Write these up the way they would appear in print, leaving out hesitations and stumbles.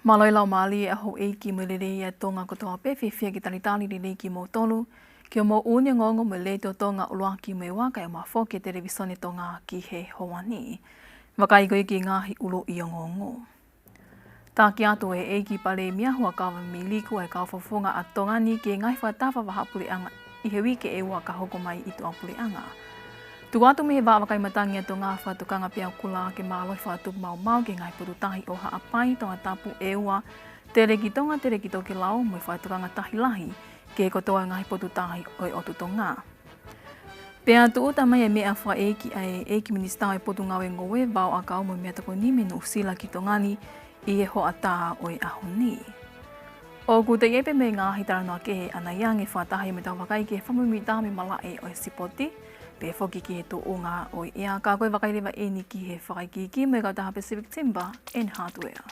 Maloi lau mali e ho e ki mo lere ia tonga kotoa pe whiwhia ki talitali li ki mo tolu, ki o mo unia ngongo mo le to tonga uloa ki me waka e mafo ki Televisone Tonga ki he hoani. Wakai koe ki ngahi ulo i Ongoongo. Tā ki ato e ki pale mia hua kawa miliku e kawhafunga a tongani ki ngai whatawa wahapuri anga i he wike e waka hoko mai i to apuri anga. Tu atu me he wakai matangi ato ngā whatukanga pia kula ke māloi whatu mau ke ngai purutahi o haapai Tongatapu e ua tere ki tonga tere ki toki lau mo whatukanga tahi lahi ke kotoa ngai purutahi o otu tonga. Pea tu uta mai e mea wha e ki minister e potu ngawe ngowe vau a kau mo mea tako ni menu usila ki tongani i e ho ata o e ahoni. O ku te epe me ngā hitaranoa ke he ana ia nge whatahi me tau wakai ke whamumi tāmi malae o e sipoti, pe whoki ki he tō o ngā o ia ka koe wakairewa e ni ki he whakai ki me kautaha Pacific Timber and Hardware.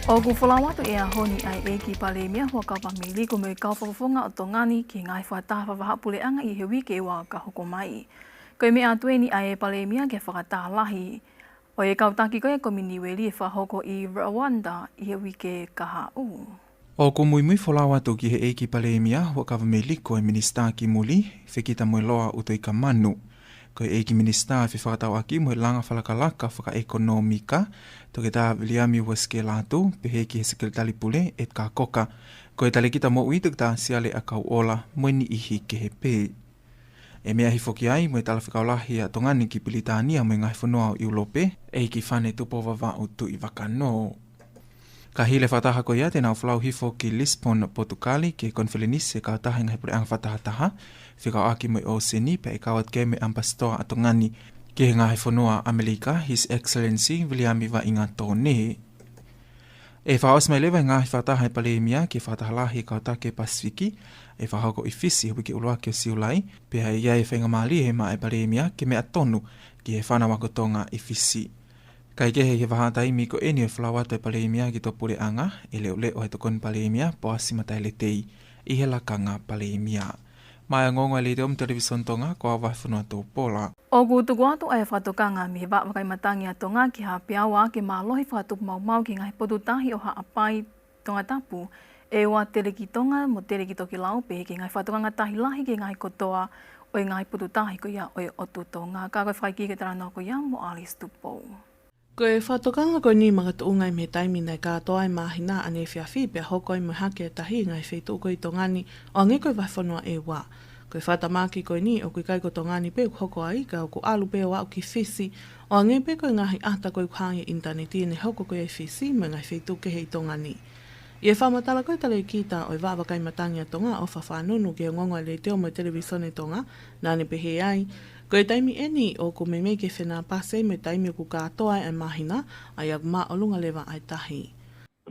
O ku whalawatu e a honi ai e ki pale mea hua ka pamili ko me kau whakafunga o tongani ki ngai whataha whahapule anga i he wike wa ka hoko mai. Koe me a tueni ai e pale mea ke whakataha lahi. O e kautaki koe komini weli e whahoko i Rwanda i he wike kaha u. O ko Moimoi whalawatu ki he e ki pale mea hua ka pamili ko e minista ki muli whekita moe loa uto i ka manu. Ko e ki minista fi whakatau aki mo he langa whalakalaka whakaekonomika toke tā Williami Weske Latu pehe ki he sekretari pule et ka koka ko e tale kita mo uituk tā siale a kau ola mo ni ihi ke he pē. E mea hi foki ai mo e tala whikaulahi a tongani ki Pilitania mo ngai whanua o Iulope e ki whane tupo wawa o tu i wakano. Ka hile whataha ko ia te nau whalau hifo ki Lisbon, Portugali ki konfelenise ka taha ngai pure ang whatahataha whikau aki mo o seni pe e kawat ke me ambastoa a tongani ki he ngai whanua Amerika His Excellency Williami wa inga tōne. E whaos mai lewa ngai whataha e pale mia ki whatahalahi ka take Pasifiki e whahoko i fisi wiki uloa ki o siulai pe hei iai e whenga maali he ma e pale mia ki mea tonu ki he whanawako tonga i fisi. Kai ke he whahatai mi ko eni e whalawata e paleimia ki tō pure anga, e leo leo he tokon paleimia po asimatai le tei, i he lakanga paleimia. Mai Ongoongo Televisone Televisone Tonga, ko awa whanua tō Paula. O ku tuku atu ai whatukanga mi he wakai matangi a tonga ki ha piawa ke mālohi whatup mau ki ngai potu tahi o haapai Tongatapu, e ua tere ki tonga mo tere ki toki lau pe ki ngai whatukanga tahi lahi ki ngai kotoa o i ngai potu tahi ko ia o i otu tonga. Ka koe whaiki ke taranoa ko ia mo Alice Tupo. Ko e whatokanga ko ni mga tuungai me taimi nei katoa e mahina ane whiawhi pe hoko i mo hake tahi ngai whetu ko i tongani o nge koe whaiwhanua e wā. Ko e whatamaki ko ni o kui kai ko tongani pe hoko ai ka o ku alu pe o au ki whisi o nge pe ko ngahi ata ko i kuhangi interneti ne hoko ko e whisi me ngai whetu ke hei tongani. I e whamatala koe tala i kita o i wawakai matangi a tonga o whawhanunu ke Ongoongo Televisone Tonga nane pe he ai. Ko e taimi eni o ko me ke whena pase me taimi o ku katoa e mahina ai ag ma o lunga lewa ai tahi.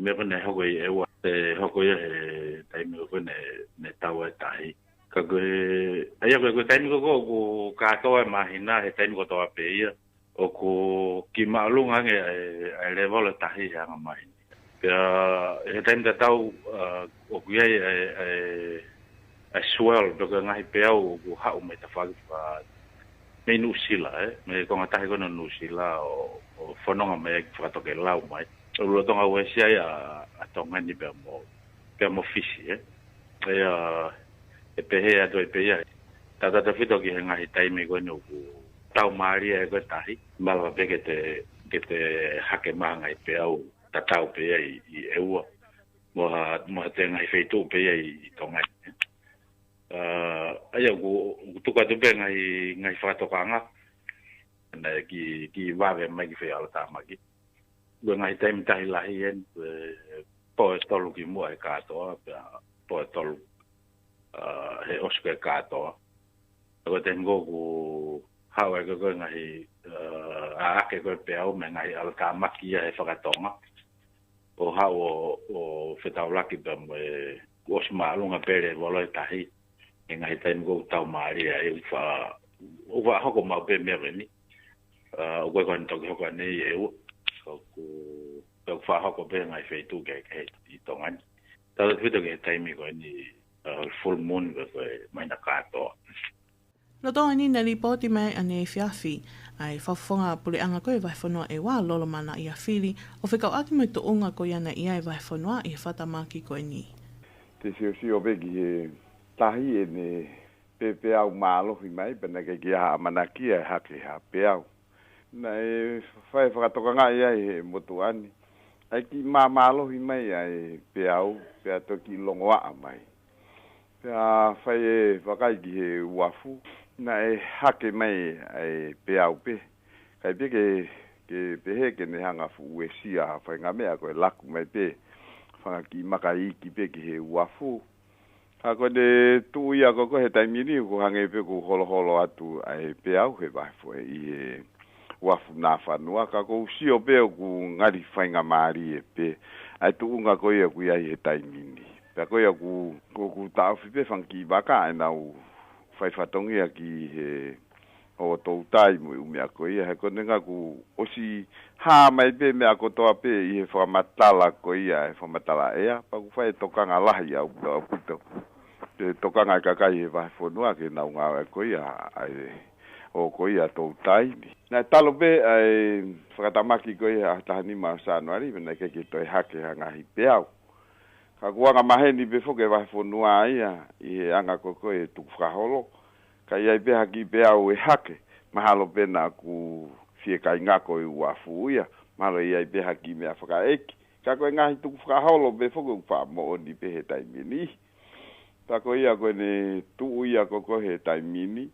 Me pone hoko i ewa, te hoko i he taimi o ne tawa e tahi. Ka koe, aia koe taimi ko ku katoa e mahina he taimi ko toa pe ia. O ku ki ma o lunga nge ai lewa le tahi he anga mahina. Pea he taimi ta tau o ku iai ai swell, doka ngahi pea o ku hau me ta whaki me nusila me konga tahi kono nusila o whanonga me ki whakatoke lau mai. O rua tonga uesia a tongani pia mo fisi e pehe ato e pehe. Tata whito ki he ngahi taimi kono ku tau maaria e koe tahi. Malawa pe ke te hake maanga i pia au tatau pia i eua. Moha te ngahi wheitu pia i tongani. Aia ku tuka tu be ngai whakatokanga na ki wawe mai ki whea ala tāmaki. Ua ngai taimi tahi lahi en po e tolu ki mua e kātoa, po e tolu he osuke e kātoa. Ako te ngo ku hawa e koe ngai a ake koe peau me ngai ala tāmaki ia he whakatonga. O hau o whetaulaki pa mo e osma alunga pere walo e tahi. E ngai taimi ko tau maaria e uwa hoko mau pe mea ni o koe kone toki hoko anei e ua ku wha hoko pe ngai wheitu ke i tongani tala whito ke taimi ko ni full moon ko mai na kato. No tonga ni na ripoti mai ane fiafi, ai whafonga pule anga koe vai whanua e wā lolo mana i a whiri, o whikau aki mai tuunga koe ana i ai vai whanua i whatamaki koe ni. Te sio begi he tahi e ne pepe au mālohi mai, pena ke ki aha amanaki e hake ha peau. Na e whai whakatoka ngā ia he motuani. Ai ki mālohi mai ai peau, pea toki longoa mai. Pea whai e whakai ki he uafu. Na e hake mai ai peau pe. Kai pe ke pehe ke ne hanga fu ue sia whai ngā mea koe laku mai pe. Whangaki makai ki pe ki he uafu. Ha ko de tu ia ko he taimini ko hange pe ko holo atu ai peau he vai foi i e wafu na whanua ka ko sio pe ku ngari whainga maari e pe ai tu unga ko ia ku ia he taimini pe ko ia ku tau whipe whanki baka e nau whai whatongi a ki he o tau tai mui umea ko ia he konenga ku osi ha mai pe mea ko toa pe i he whamatala ko ia he whamatala ea pa ku whai tokanga lahi au puto te tokanga kakai e vai whanua ke nau ngā e ko ia ai o ko ia tau tai na talo pe ai whakatamaki ko ia tahani ma sanuari vena ke toi hake hanga hi peau ka kuanga maheni pe foke vai whanua ia i he anga ko e tuku whaholo ka ia pe haki peau e hake mahalo pena ku fie kai ngako i uafu ia mahalo ia pe haki mea whakaeki ka koe ngahi tuku whaholo pe foke upa mo oni pe he taimini ta ko ia ko ne tu ia ko he taimini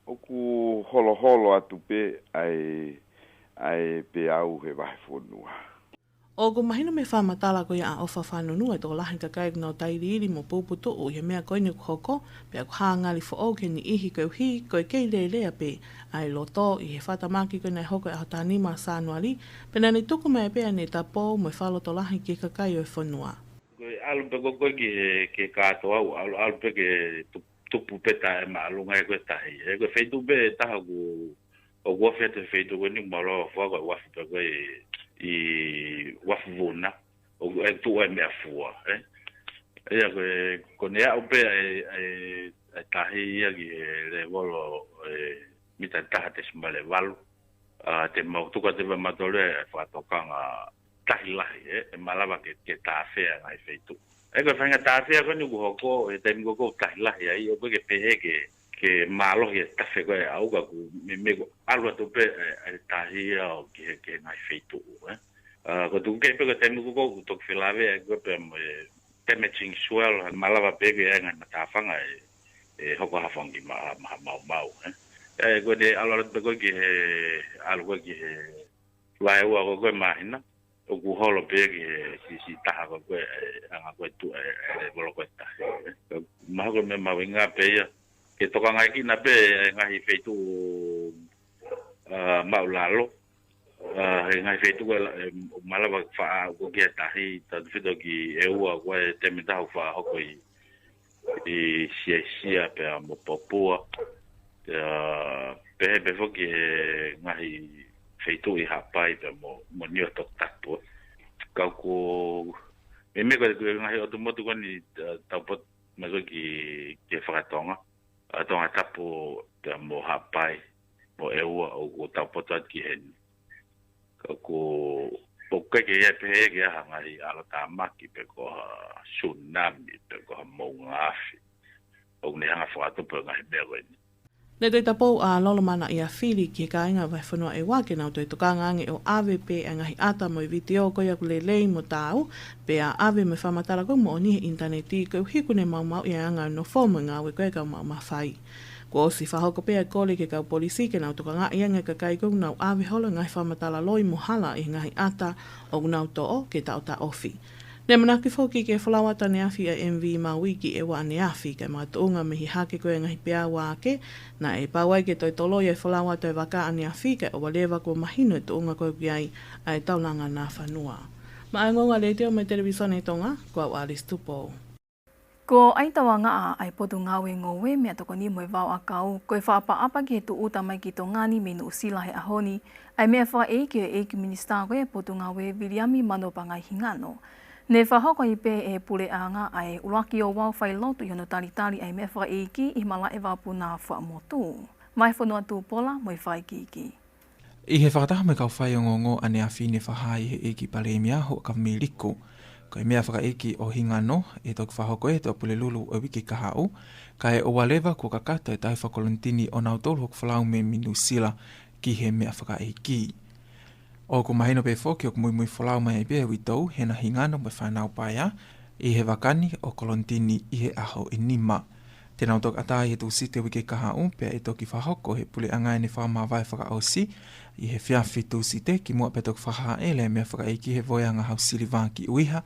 o ku holo atu pe ai pe au he vai fonua. O ko mahina me whamatala ko ia a ofa whanunua e tō lahi kakai no tairiri mo puputo o ia mea koe ni kuhoko pe a kuha ngali fo o ke ni ihi koe hi koe kei lea pe ai loto i he whatamaki koe nei hoko e hatani ma sanuari pe na ni tuku mai pe ane tapo mo e whalo tō lahi ke kakai o e whanua. Alu pe ko ke kato au alu pe ke tupu peta e maalunga e koe tahi. E koe feitu pe taha ku o wafi ate feitu koe ni malo fua koe wafi pe koe i wafi vuna. O e tu e mea fua. Ea koe kone au pe e tahi ia ki le wolo mita taha te simale walu. Te mautuka te matole e whatokanga tahi lahi e malawa ke tāwhea ngai wheitu. E koe whainga tāwhea koe ni kuhoko e taimi koko tahi lahi ai o koe ke pehe ke mālohi e tawhe koe auka ku me ko alua tu pe e tahi au ke ngai wheitu. Ko tuku kei pe koe taimi koko ku toki whilawe e koe pe temeching swell malawa pe ke e ngai na tāwhanga e hoko hawhangi mau. E koe de alua pe koe ki he alu koe ki he wae ua koe mahina. O ku holo pe ki taha ko anga ko tu e bolo ko taha ma ko me mawinga pe ya ke toka ngai ki na pe ngai feitu maulalo ngai feitu malawa fa ko ki tahi ta fido ki e ua ko te mita fa ho ko i sia pe mo popua pe fo ki ngai feitu i hapai pe mo nio Tongatapu ka ko me ko ngai automoto ko ni tapot ma ko ki whakatonga Tongatapu pe mo hapai mo eua o ko tapot ki hen ka ko o ke pe ke hangai ala tamaki pe ko tsunami pe ko mo ngafi o ne hanga whakatopo ngai bewe Nei toi tapou a lolo mana i a whiri ki ka inga vai whanua e wake nau toi tokanga ange o ave pe a ngahi ata mo i video koia ku lelei mo tāu pe a ave me whamatara ko mo o nihe interneti ko hiku ne mau i a anga no whomo ngā we koe kau mau mawhai. Ko osi whahoko pe a kore ke kau polisi ke nau tokanga i anga ka kai kou nau ave holo ngai whamatara loi mo hala i ngahi ata o nau to'o ke tau ta ofi. Ne manaki whoki ke whalawata ne awhi a MV Mawiki e wa ne awhi ke mga tuunga mihi hake koe ngahi pia wake na e pawai ke toi toloi e whalawata e waka ane awhi ke o walewa ko mahino e tuunga koe kiai a e taunanga nā whanua. Ma ngonga le teo mai Televisone Tonga, kua Waris Tupo. Ko aitawa nga ai potu ngawe ngowe mea toko ni moe wau akau koe whaapa-apa ki he tu uta mai ki tongani me nu usila he ahoni ai mea wha e ki minister koe potu ngawe Viliami Mano Pangai Hingano. Ne whahoko I pe e pule anga ai uraki o wau whai lotu yono talitali ai me whaiki I mala e wapu nā whaamotu. Mai whanua tū pola moi whaikiki. I he whakataha me kau whai ongongo ane a whine whahai he eki palemia ho ka miliko. Ko e mea whakaeki o hingano e toki whahoko e to pule lulu o wiki kahau. Ka e o walewa ko kakata e tai whakolontini o nau tolu hok whalau me minu sila ki he mea whakaeki. O ko mahino pe whoki o ko Moimoi whalau mai e bea witou hena hingano me whanau paia I he wakani o kolontini I he aho I nima. Tēnau tok atai he tūsite wiki kahau pia e toki whahoko he pule angai ne whamawai whakaosi I he whiawhi tūsite ki mua pe toki whaha ele mea whakaeki he voianga hau siliva ki uiha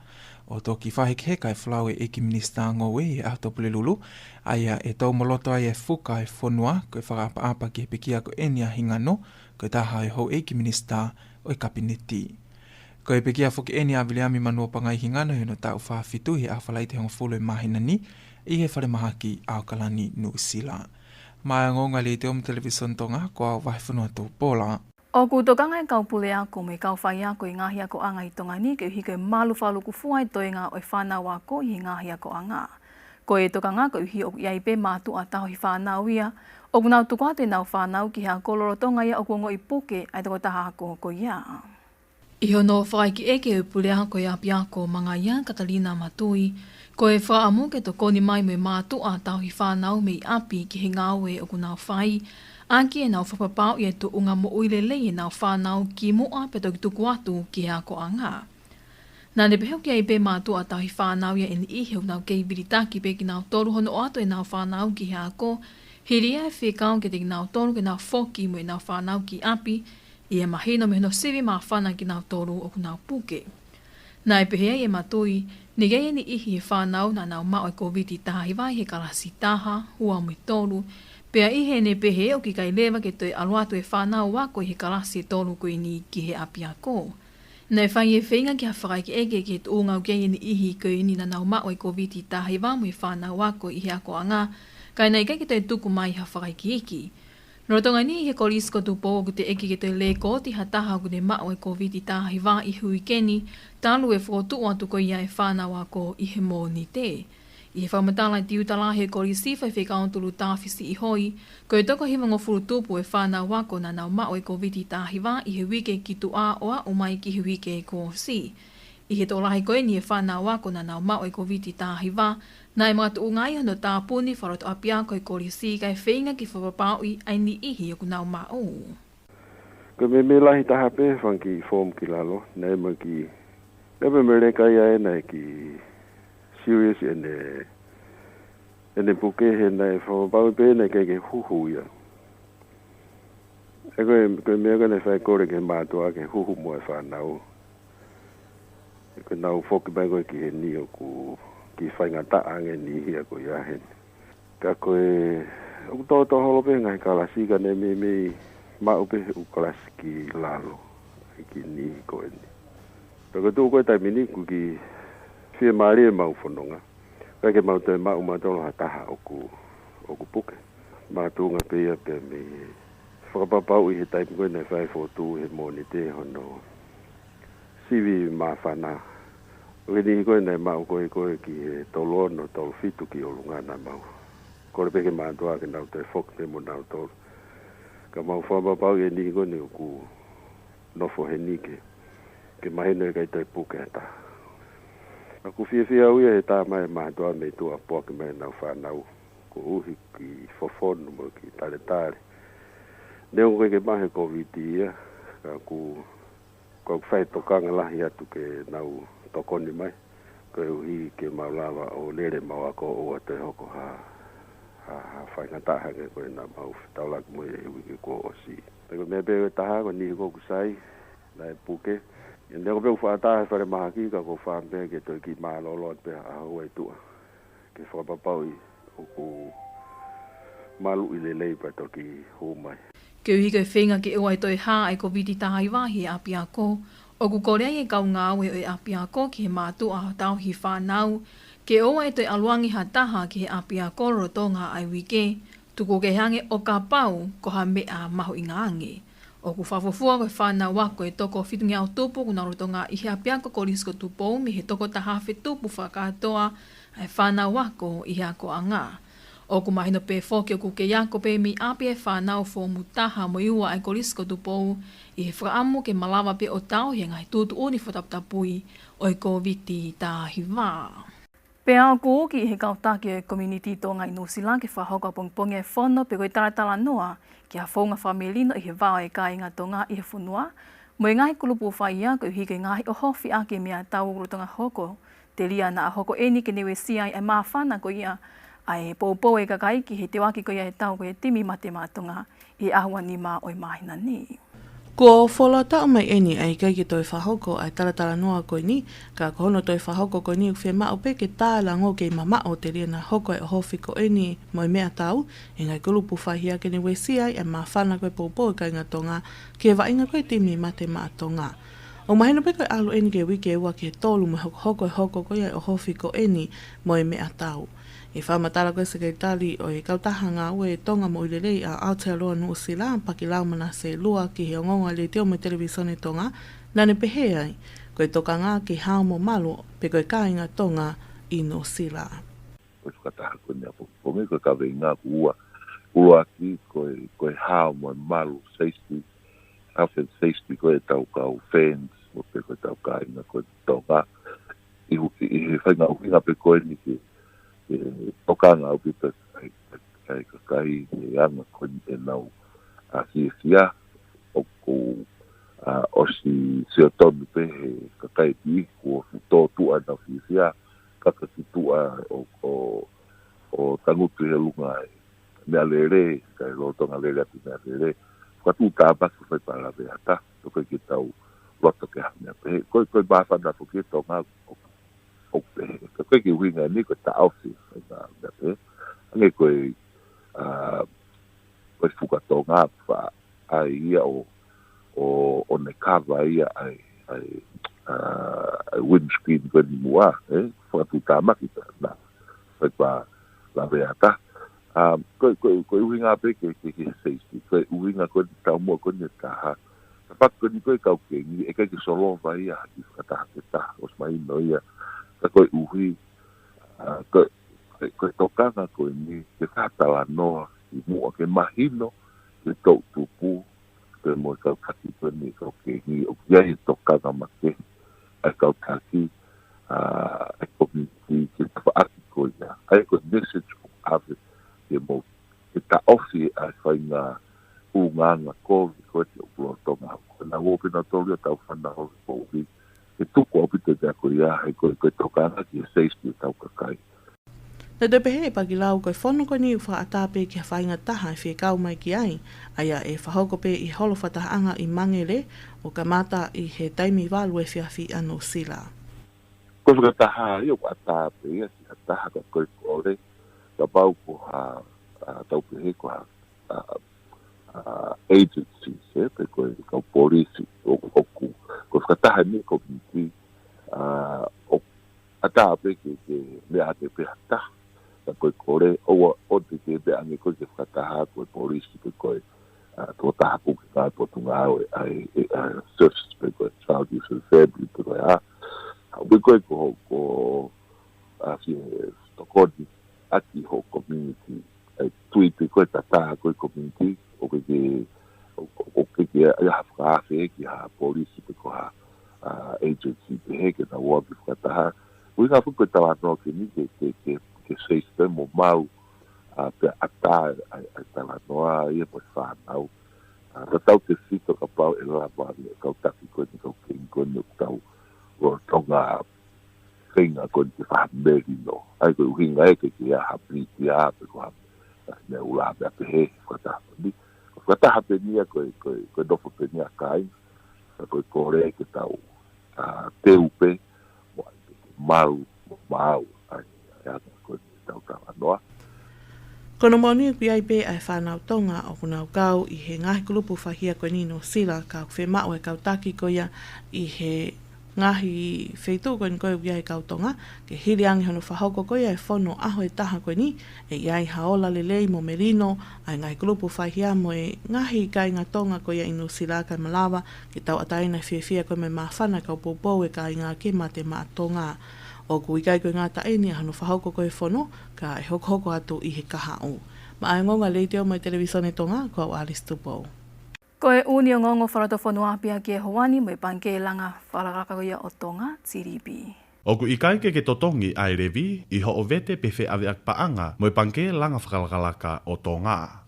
o toki whaheke heka e whalau e eki minista ngowe e ahto pule lulu aia e tau moloto ai e whuka e whonua ko e whakaapa ki he pekia ko enia hingano ko e taha e hou eki minista o e kabineti. Ko e pekia whuki enia aviliami manua pangai hingano he no tau whawhitu he awhalaite hongo fulu e mahinani I he whare mahaki au kalani Nuku'alofa. Mai ngonga le Ongoongo Televisone Tonga ko au wahi whanua tō Paula. O kutokanga e kau pule ako me kau whai ako I ngahi ako anga I Tonga ni ke hiko e malu whaluku fuai toenga o e whanau ako I ngahi ako anga. Ko e tokanga ko uhi o iai pe mātu a taho I whanau ia, o kunau tukua te nau whanau ki hea koloro tonga ia o kuongo I puke ai toko taha ako ko ia. Iho no whai ki eke o pule ako I api ako manga ia Katalina Matui, ko e whaamu ke to koni mai me mātu a taho I whanau me I api ki he ngāwe o kunau whai, Anki e nau whapapau I e tu unga mo uilele e nau whanau ki mua pe toki tuku atu ki hea ko anga. Nā ne pehau ki ai pe mātua tahi whanau ia e ni iheu nau kei viritaki pe ki nau toru hono ato e nau whanau ki hea ko, hiria e whikau ke te ki nau toru ke nau whoki mo e nau whanau ki api, I e mahino me no sivi maa whana ki nau toru o ku nau puke. Nā e pehea I e matui, ni gei e ni ihi e whanau nā nau mao e koviti tahi vai he kalasi taha, hua mo toru, pea ihe ne pehe o ki kai lewa ke toi aluatu e whanau wako I he kalasi toru koe ni ki he api ako. Nei whai e whenga ki ha whakai ki eke ki tu ngau kei ni ihi koe ni na nau mao e koviti tahi wamu e whanau wako I he ako anga, kai nei kai ki toi tuku mai ha whakai ki eki. Rotonga ni he korisko tu po ku te eki ki toi le koti ha taha ku ne mao e koviti tahi wa I hui keni, talu e whotu atu ko ia e whanau wako I he mō ni te. I he whamatala I tiutala he korisi whai whekaontulu tāwhisi I hoi, ko e toko hiwa ngofuru tupu e whanau wako na nau mao e koviti tāhiwa I he wike ki tu a oa o mai ki he wike e kōsi. I he tolahi koe ni e whanau wako na nau mao e koviti tāhiwa, na e mga tuungai hono tāpuni wharoto apia ko e korisi kai whenga ki whapapau I ai ni ihi o ku nau mao. Ko me lahi taha pe whanki form ki lalo, nei mo ki, nepe me reka ia e nei ki serious ene puke he nei whapapau pe nei kei ke huhu ia. E koe mea kone whai kore ke mātua ke huhu mo e whanau. E koe nau whoki mai koe ki he ni o ku ki whainga taange ni hia ko ia hen. Ka koe, o tō holope ngai kalasi ka ne me maupe u kalasi ki lalo, ki ni koe ni. Taka tū koe tai mini ku ki whia maari e mau whanonga. Kai ke mau te mau matolo ha taha o ku puke. Mātunga pia pe me whakapapau I he taipu koe nei whai whotu he mōni te hono sivi mā whanā. Oke ni koe nei mau koe ki he tolo no tolo fitu ki o lunga na mau. Kore peke mātua ke nau te whok te mo nau tolo. Ka mau whamapau e ni koe ni ku nofo he nike. Ke maheno e kai tai puke hata. Aku whiawhia uia he tā mai mātua me tua poa ke mai nau whanau. Ko uhi ki whawhonu mo ki tare tare. Neo koe ke mahe COVID ia. Ka ku whai tokanga lahi atu ke nau tokoni mai. Koe uhi ke maulawa o lere mau ako o te hoko ha whainga tahange koe na mau taulak mo e wiki ko o si. Tako mea pewe taha ko ni ko kusai na e puke. E neo pewe whaatahe whare mahaki ka ko whaampe ke toi ki maalolo at peha aho e tua. Ke whapapau I o ku malu I lelei pa toki humai. Ke uhi koe whenga ke ua I toi hā ai ko viti tahi wahi e api ako, o ku korea I kau ngāwe o e api ako ki he mātu a tau hi whanau, ke oa E toi aluangi ha taha ki he api ako rotonga ai wike, tuku ke hange o ka pau ko ha mea mahu I ngānge. O ku whawhawhua koe whānau wako e toko whitungi au tupu kuna rotonga i hea piako ko lisko tupou mi he toko taha whitupu whakatoa ai whānau wako i hea ko anga. O ku mahino pe whoki o ku ke iako pe mi api e whānau fo mutaha mo iua ai ko lisko tupou i he whaamu ke malawa pe o tau he ngai tūtu uni whataputapui o i ko viti tā hiwa. Pea ku ki he kautaki e community Tonga i Nusila ke whahoka pongpongi e whono pe koe taratala noa ki a whaunga whamelino i he wao e ka inga tonga i he whunua. Mo i ngai kulupu whaia ko i hike ngahi o hofi ake mea tau urutonga hoko. Te lia na a hoko eni ke newe siai e maa whana ko ia ai pou e kakai ki he te waki ko ia e tau ko e timi mate mātonga i ahua ni maa o i mahina ni. Ko whola tau mai eni ai kai ki toi whahoko ai taratara noa koe ni, ka kohono toi whahoko koe ni uwhia mao pe ke tāla ngō kei mama o te ria na hoko e o hofi ko eni mo i mea tau, e ngai kulupu whahia ke ni wesi ai e maa whana koe pou e kai ngā tonga, ke wa inga koe timi mate maa tonga. O mahino pe koe alu eni ke wiki e waki e tolu mo hoko e hoko koe ai o hofi ko eni mo i mea tau. E whamatala koe sekretari o e kautahanga ue e tonga mo ilelei a Aotearoa Nuku'alofa pakilau mana se lua ki he Ongoongo Televisone Tonga nane pehe ai koe toka ngā ki hao mo malo pe koe kāinga tonga i Nuku'alofa. Koe whakataha koe nea pokipongi koe kawe ngā kuua ua ki koe hao mo malo safety health and safety koe tau kau fans o pe koe tau kāinga koe tonga i he whainga uhinga pe koe ni ki tokanga au pita kai kakai e anga koni e nau a fia o ko o si se tonu pe he kakai ti ko to tu ana fia kaka ki tu o tangutu he lunga me alere kai lo tonga lere ati me alere ka tu ta ba su fai para be ata to kai ki tau roto ke me pe ko ba fa da ko ki tonga koe ki winga ni koe ta ausi na pe ange koe koe whukatonga wha ai ia o ne kawa ia ai windscreen koe ni mua whakatu tāmaki na koe pa la beata koe winga pe ke safety koe winga koe tau mua koe ni taha Tapak koe ni koe kau kengi e kai ki solova ia ki whakataha ke ta os mai no ia ka koe uhi koe tokanga koe ni ke whatala noa i mua ke mahino ke tau tupu ke mo kau kaki koe ni kau kengi o kia i tokanga make ai kau kaki ai community ke whaaki koe ia ai koe message o ave ke mo ke ta ofi ai whainga unganga koe koe te upua tonga koe na wopina tolu tau whana hoki koe e tuku au pite te ako ia e koe tokanga ki e safety tau kakai. Na te pehe pakilau koe whono koe ni uwha atape ki hawhainga taha e whiekau mai ki ai, aia e whahoko pe i holo whatahaanga i mangere o ka mata i he taimi walu e whiawhi anō sila. Koe whakataha i o atape ia si hataha ka koe kore, ka pau ko ha tau pehe ko ha agencies, pe koe kau polisi o ku. Ko whakataha ni community o atape ke mea te pehata ka koe kore o te ke mea nge koe ke whakataha koe polisi pe koe tō tahapu ke kā tōtunga au ai services pe koe child use and family pe koe pe koe ko tokoni aki ho community tui pe koe tataha koe community o ke ia hawhaafe ki ha polisi pe ko ha agency pe heke na waki whakataha. Uinga fuko e tawa no ke ni ke seiste mo mau pe ata ai tawa noa ia po whanau. Ka tau te fito ka pau e lava ni kau taki koe ni kau kengi koe ni tau o tonga whenga koe ni te whahameri no. Ai koe uhinga e ke ia hapri ki a pe ko ha me ula me a pe he whakataha ni. Whakataha pe nia koe dofo pe nia kai, koe kore ke tau te upe, mau, ai ata koe tau tawa noa. Kono mauni ki ai pe ai whanau tonga o kunau kau i he ngahi kulupu whahia koe nino sila ka whe mao e kau taki ko ia i he ngahi wheitu koe ni koe uia e kautonga, ke hiriangi hono whahoko koe e whono aho e taha koe ni, e iai haola lelei mo merino, ai ngai grupu whaihia mo e ngahi kai ngā tonga koe inu sila kai malawa, ke tau ataina whiawhia koe me mawhana kau popou e kai ngā ke mate mā tonga. O kui kai koe ngā taeni hono whahoko koe whono, ka e hoko atu i he kaha o. Ma ai ngonga leiteo mai Televisone Tonga, ko au Alice Tupou. Ko e uni o ngongo wharato whanua pia ki e Hawani mo i panke langa wharakakakoia o Tonga, TDB. Oku i kaike ke totongi ai revi i ho o vete pe fe ave ak paanga mo i panke langa whakalakalaka o Tonga.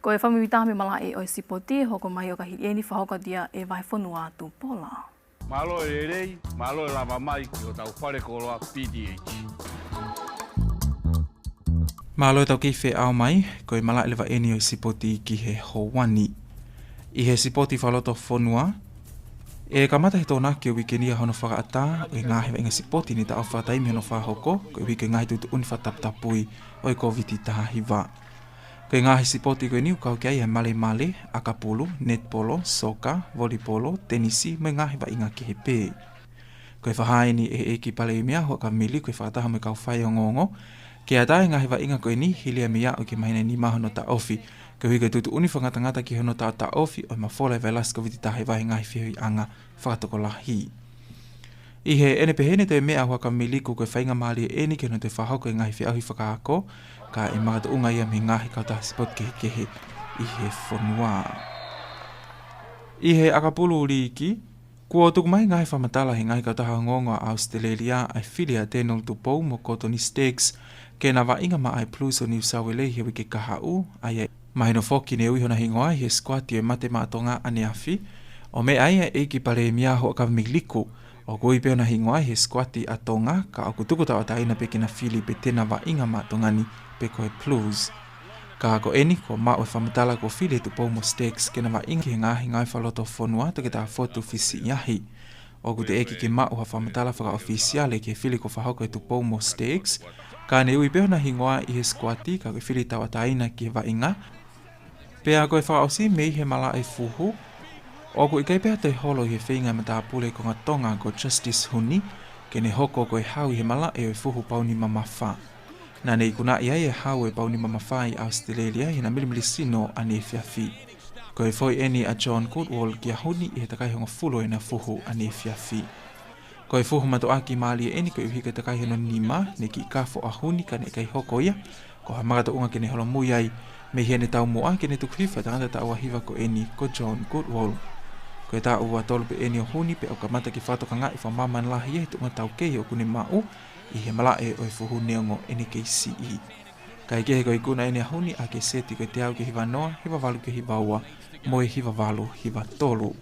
Ko e whamimitahi malai o i sipoti hoko mai o kahiri eni whahoka dia e vai whanua tu Paula. Malo e rei, malo e lava mai ki o tau whare koroa PDH. Malo e tau kiwhe au mai, ko i malai lewa eni o i sipoti ki he Hawani. I he sipoti whaloto whonua, e kamata he tōna ki o wikenia hono whakaata o i ngāhewa inga sipoti ni ta au whataimi hono whahoko, ko i wike ngāhi tutu uni whataputapui o i COVID taha hiwa. Ko i ngāhi sipoti ko i niu kau kia i he male, akapulu, netpolo, soka, volipolo, tenisi, me ngāhewa inga ki he pē. Ko i whahaini e ki pale i mea hoa ka mili ko i whakataha me kau whai o ngongo, ke a tae ngāhewa inga ko i ni hilia mea o ki mahina ni mahono ta ofi, ko hui tutu uni whangatangata ki hono ta ofi o mawhola e velas ko viti tahe wahi ngahi whihui anga whakatoko lahi. I he ene pehene te mea hua ka miliku koe whainga maali e eni ki hono te whahoko e ngahi whiahui whakaako, ka e magata unga ia me ngahi kauta spot kehe i he whanua. I he akapulu uriki, kua tuku mai ngahi whamatala he ngahi kauta ngongo a Australia ai whilia Daniel Tupou mo Cotoni Stakes, ke na wa inga ma ai plus o New South Wales he wike kahau, ai mahino foki ne ui hona hingoa he squati e mate mātonga ane awhi, o me aia e ki pare mia ho ka miliku, o goi peo na hingoa he squati a tonga, ka aku tuku tau ataina pe kina fili pe tena wa inga mātongani pe koe plus. Ka ako eni ko ma o whamatala ko fili Tupou mo Stakes ke na wa inga he ngahi ngai whaloto whonua to ke ta fotu fisi iahi. O ku te eki ke ma o whamatala whaka ofisiale ke fili ko whahoko e Tupou mo Stakes, ka ne ui peo na hingoa i he squati ka koe fili tau ataina ki he wa inga, pea koe whaosi mei he mala e fuhu, o ko i kai pea te holo i he whinga me tā pule ko ngā tonga ko Justice Huni, ke ne hoko koe hau i he mala e fuhu pauni mamawha. Nā nei kuna ia e hau e pauni mamawha i Australia i na milimili sino ane whiawhi. Koe foi eni a John Goodwall ki a Huni i he takai honga fulo e na fuhu ane whiawhi. Koe fuhu mato aki maali e eni koe uhi ke takai hono nima, ne ki kafo a Huni ka ne kai hoko ia, ko ha magata unga ke ne holo mui ai, me hiene tau moa ke ne tukuhifa tangata ta ua hiva ko eni ko John Goodwall. Ko e ta ua tolu pe eni o Huni pe o kamata ki whatoka ngā i whamaman lahi e tunga tau kei o kune mau i he mala e o i fuhu neongo eni kei CE. Ka i kehe ko i kuna eni a Huni a ke seti ko te au ke hiva noa, hiva walu ke hiva ua, mo e hiva walu, hiva tolu.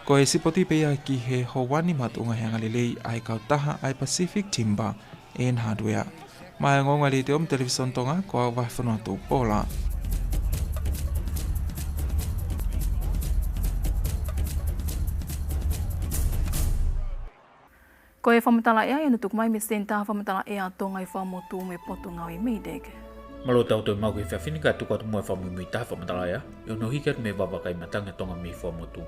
Ko e sipoti pe ia ki he Hawani matunga he angalilei ai kautaha ai Pacific Timber and Hardware. Mai ngonga li te om Televisone Tonga ko au vai whanua tu Paula. Ko e whamatala ea i nutuk mai me senta whamatala ea tonga i whamotu me potu ngau i meideg. Malo tau tau mau ki whiawhinika tuka tu mua whamui taha whamatala ea, i ono hikat me wawakai matanga tonga me whamotu.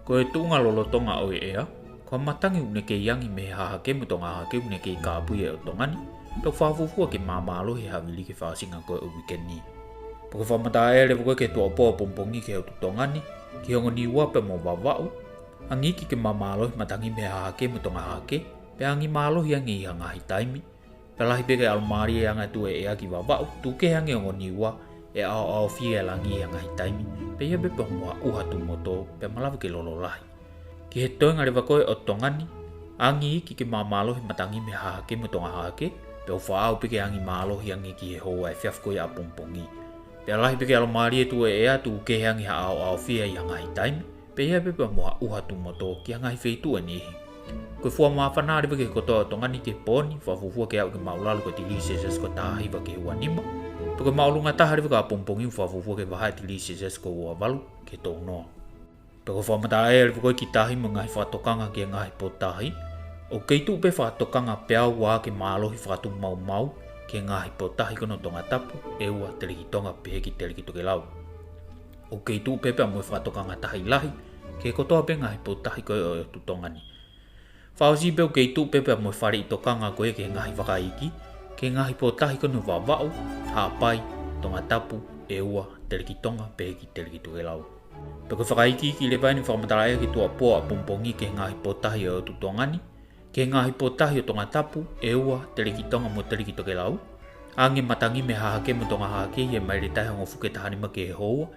Ko e tunga lolo tonga o ea, ko matangi une ke yangi me haha ke mutonga haha ke une ke kāpui e o tongani, pe whawufua ke mamalo he hawili ke whaasinga koe o wikeni. Poko whamatala ea lewa koe ke tua poa pompongi ke au tu tongani, ki hongo ni wape mo wawau, angiki ke mamalo he matangi me haha ke mutonga haha ke, pe angi malo hi angi iha ngahi taimi. Pe lahi peke almari e anga tue ea ki wawau, tuke hangi ongo niwa e ao fie langi iha ngahi taimi, pe ia bepe mua uhatu moto pe malawi ke lolo lahi. Ki he toenga rewa koe o tongani, angi iki ke mamalo hi matangi me hahake mo tonga hahake, pe o whaau peke angi malo hi angi ki he hoa e whiaf koe a pongpongi. Pe lahi peke almari e tue ea tuke hangi ha ao fie iha ngahi taimi, pe ia bepe mua uhatu moto ki hangai feitu anihi. Koe fua mawhanare wake kotoa tongani ke poni, whawufua ke au ke maulalu ko ti liseses ko tahi wa ke huanima. Pe koe maulunga tahari waka a pongpongi whawufua ke wahai ti liseses ko ua walu ke tō noa. Pe koe whamata e alifu koe ki tahi mo ngai whatokanga ke ngai po tahi, o keitu pe whatokanga pea wā ke mālohi whatu mau mau ke ngai po tahi kono Tongatapu e ua teleki tonga pehe ki teleki toke lau. O keitu pe pea mo whatokanga tahi lahi ke kotoa pe ngai po tahi koe o tu tongani. Whaosi beo kei tu pepe mo whare I tokanga koe ke ngahi whakaiki, ke ngahi potahi konu wawao, haapai, Tongatapu, e ua, teleki tonga, peki teleki tukelau. Peko whakaiki ki le vai ni whakamataraia ki tua poa pumpongi ke ngahi potahi o tu tongani, ke ngahi potahi o Tongatapu, e ua, teleki tonga mo teleki tukelau. Ange matangi me hahake mo tonga hake he mairitahe ngofu ke tahanima ke hoa,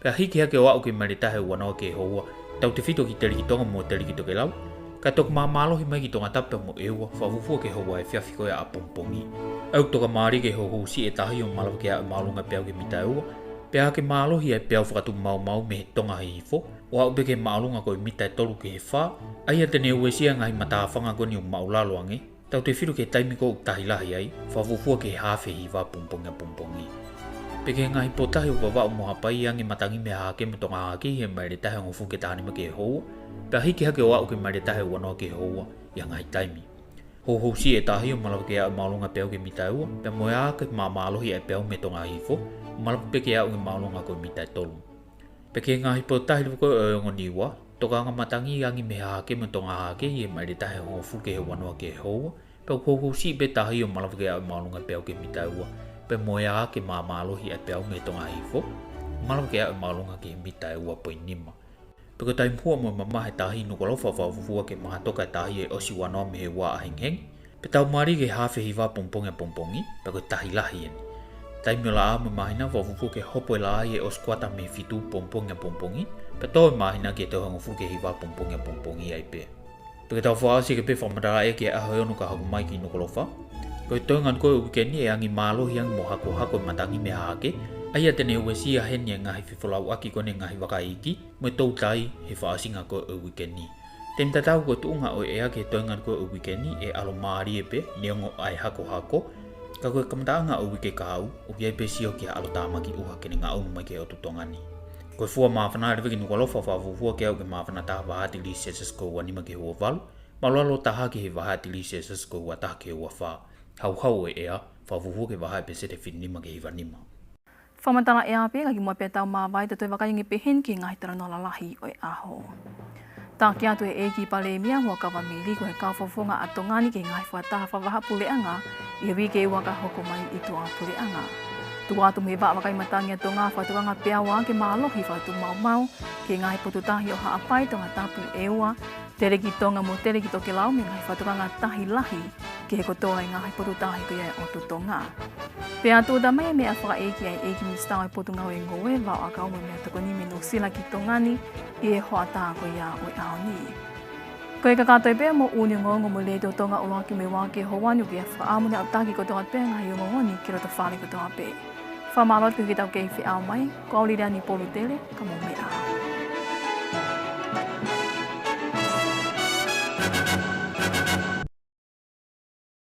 pea hiki hake o au ke mairitahe wanoa ke hoa, tau te whito ki teleki tonga mo teleki tukelau. Ka toka mamalohi mai ki Tongatapu mo ewa, whawufua ke hoa e whiawhi koe a pompongi. Au toka maari ke hoho si e tahi o malawa ke a malunga peau ke mita ewa, pea ke maalohi e peau whakatu mau me he tonga hifo, o au ke maalunga koe mita e tolu ke he wha, aia tene ue sia ngahi matawhanga koni o maulalo ange, tau te whiru ke taimi ko utahilahi ai, whawufua ke hawhi hiwa pompongi. Peke ngahi potahi o wawa o mohapai ange matangi me hake mo tonga hake he maere tahe ngofu ke tahanima ke hoa, pea hiki hake o au ke maere tahe wanoa ke hoa, ia ngahi taimi. Ho si e tahi o malawa ke au maulunga peau ke mita ewa, pea moe a ke mamalohi e peau me tonga hifo, malawa peke au ke maulunga koe mita e tolu. Peke ngahi potahi luko e ongo niwa, toka anga matangi angi me hake mo tonga hake he maere tahe ngofu ke he wanoa ke hoa, pea ho si be tahi o malawa ke au maulunga peau ke mita ewa, pe moea ke mamalohi e peau me tonga hifo, malawa ke au maulunga ke mita ewa poinima. Peko taimhua mo mama he tahi Nuku'alofa whawufua ke mahatoka e tahi e osi wanoa me he wā aheng, pe tau maari ke hawhi hiwa pompongi, peko tahi lahi eni. Taimio la a me mahina whawufua ke hopo e la ai e oskwata me fitu pompongi, pe tau e mahina ke tau hangofu ke hiwa pompongi ai pe. Peko tau whaasi ke pe whamadara e ke ahoionu ka haku mai ki Nuku'alofa, koe toingan koe wikeni e angi mālohi angi mo hako matangi me hake, aia tene ue sia heni e ngahi whiwholau aki kone ngahi wakaiki, mo tau tai he whaasinga koe o wikeni. Tem tatau koe tuunga o ea ke toingan koe o wikeni e alo maari e pe, neongo ai hako, ka koe kamataanga o wike kahau, o kia pe sio ki alo tāmaki uha kene ngā umu mai ke o tutongani. Koe fua mawhana rewe ki Nuku'alofa whawufua ke au ke mawhana taha wahati li sesas ko wanima ke hua walu, malolo taha ke he wahati li sesas ko wataha ke hua wha. Hau e ea, whawuhu ke wahai pe sete whinima ke hiwanima. Whamatala e ape, kaki mua pe tau mawai, te toi wakaingi pe hen ki ngahi tara nola lahi o e aho. Tā ki atu e eki pale mia, hua kawa mili ko he kawhawhonga a tongani ke ngahi whataha whawaha puleanga, i wike waka hoko mai I tua puleanga. Tu atu me wa wakai matangi a tonga whatukanga peawa ke maalohi whatu mau, ke ngahi potutahi o haapai Tongatapu e ua, tereki tonga mo tereki toke lau me ngahi whatukanga tahi lahi, ke he kotoa I ngahi potutahi ko ia o tu tonga. Pea tu da mai mea whakaeki ai eki minister ai potunga o e ngoe, wao a kaume mea tokoni me no sila ki tongani, I e hoa tā ko ia o e aoni. Ko e kakatoi pea mo Ongoongo mo leto tonga o laki me wake howani o kia whaamune au taki ko tonga pea ngahi o ngoni ki roto whare ko tonga pea. Whamalot ko ki tau kei whi au mai, ko aulira ni polu tele, ka mo mea.